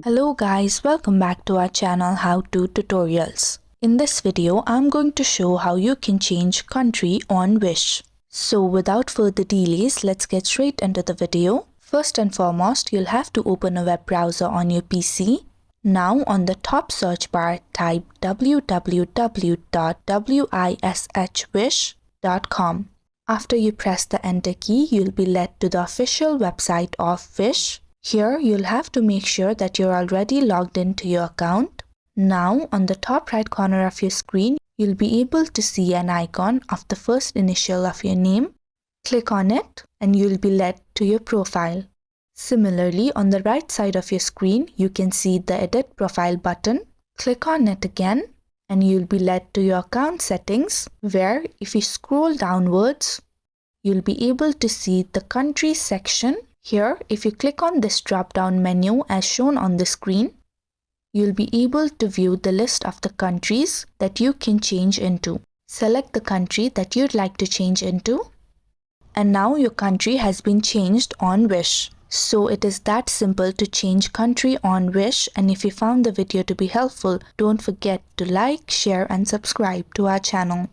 Hello guys, welcome back to our channel How To Tutorials. In this video, I'm going to show how you can change country on Wish. So without further delays, let's get straight into the video. First and foremost, you'll have to open a web browser on your PC. Now on the top search bar, type www.wishwish.com. After you press the enter key, you'll be led to the official website of Wish. Here, you'll have to make sure that you're already logged into your account. Now, on the top right corner of your screen, you'll be able to see an icon of the first initial of your name. Click on it and you'll be led to your profile. Similarly, on the right side of your screen, you can see the Edit Profile button. Click on it again and you'll be led to your account settings, where if you scroll downwards, you'll be able to see the Countries section. Here, if you click on this drop-down menu as shown on the screen, you'll be able to view the list of the countries that you can change into. Select the country that you'd like to change into, and now your country has been changed on Wish. So it is that simple to change country on Wish, and if you found the video to be helpful, don't forget to like, share and subscribe to our channel.